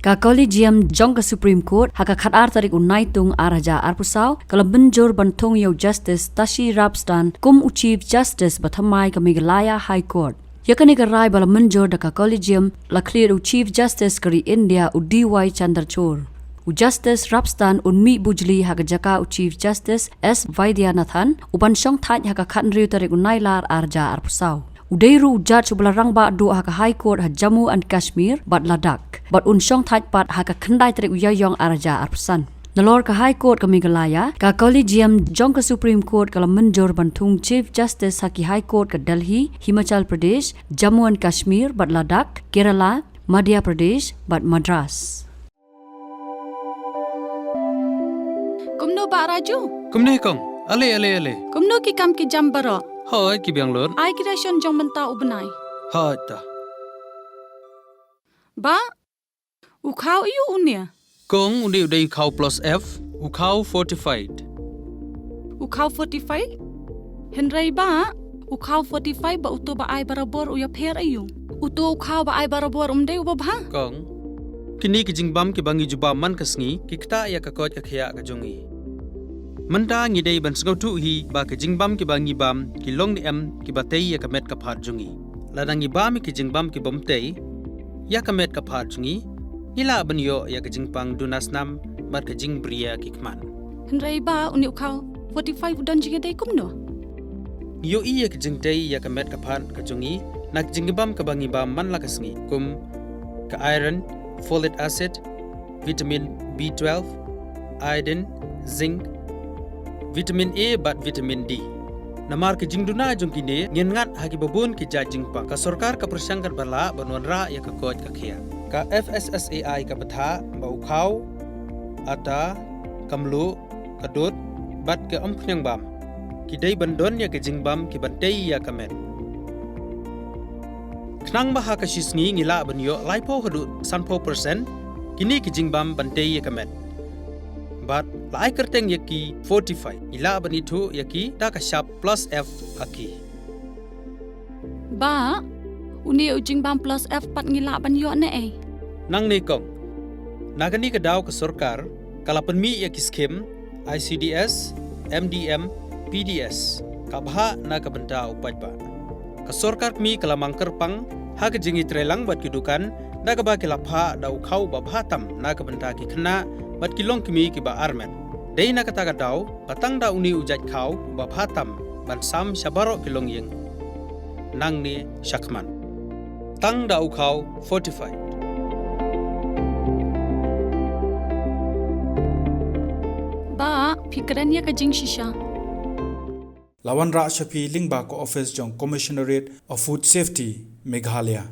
ka Collegium jong ka Supreme Court haka khatar tarik unai tung araja arpusau kala benjor ban Thung yo Justice Tashi Rabstan kum Chief Justice bathamai ka Meghalaya High Court. Yakani ka rai bala menjor da ka Collegium la clear u Chief Justice kari India u DY Chandrachur. U Justice Rabstan un mi bujli haka jaka u Chief Justice S Vaidyanathan u ban shong thaj haka khan riu tarik unai lar arja arpusau. Udairu judge belarang ba do haka High Court ha Jammu and Kashmir bat Ladakh bat unsyong thaj pat haka khandai tarik uyayong araja arpusan. Nalor ka High Court ka Meghalaya ka Collegium jong ka Supreme Court kala menjor ban Thung Chief Justice haki High Court ka Delhi, Himachal Pradesh, Jammu and Kashmir bat Ladakh, Kerala, Madhya Pradesh bat Madras. Kumno ba Raju? Kumne kong. Ale. Kumno ki kam ki jam baro. Hoi ki biang lor. Ai creation jong menta ubnai. Hoi ta. Ba ukhaw iu unia. Kong undi udai ukhaw plus F, ukhaw fortified. Ukhaw 45? Henry ba ukhaw 45 ba uto ba ai barabor uya pher ayu. Uto ukhaw ba ai barabor umdai ubabha. Kong kini ki jingbam ki bangi juba man kasngi ki kta ya ka kot ka khya ka jongi. Manda ngi dei ban sngau tu hi ba ki jingbam ki bangi bam ki long ni em ki batei ya ka met ka phat jongi. Ladangi bam ki jingbam ki bomtei ya ka met ka phat jongi. Ila ban yo ya ka jingpang dunasnam mat ka jingbria ki kman. Henry ba uni ukhaw 45 udan jinga dei kumno. Yo iya ka jingtei ya ka met ka phat ka jongi nak jingbam ka bangi bam man la kasngi kum ka iron, folic acid, vitamin B12, iodine, zinc, vitamin A bat vitamin D. Namar ke jingduna jongkine ngengat hagi babun ki jingpa ka sarkar ka persangkar bala banwanra ya ka kot ka khia. Ka FSSAI ka batha bau khau ata kamlu kadut bat ke ompnyang bam. Ki dei bandon ya ke jingbam ki bantei ya kamet. Knang baha ka shisngi ngila banyo laipo hadu sanpo persen kini ki jingbam bantei ya kamet. But lai kerteng yaki 45 ila banitu yaki ta ka sharp plus F haki. Ba uni ujing bam plus F pat ngila ban yo ne ai. Nang ne kong nagani ka daw ka sarkar kala panmi yaki skim ICDS, MDM, PDS ka bha na ka banta upaj ba. Ka sarkar mi kala mangker pang ha ka jingi trelang bat kidukan na ka ba kilapha daw khau ba bhatam na ka banta ki khna bat kilong kimi ki ba armen. Dei na kata ka daw patang da uni ujat khau ba bhatam ban sam shabaro kilong yeng. Nang ni shakman. Tang da ukhau 45. Ba fikran ya ka jing shisha. Lawan Ra Shafi Lingba ko Office Jong Commissionerate of Food Safety Meghalaya.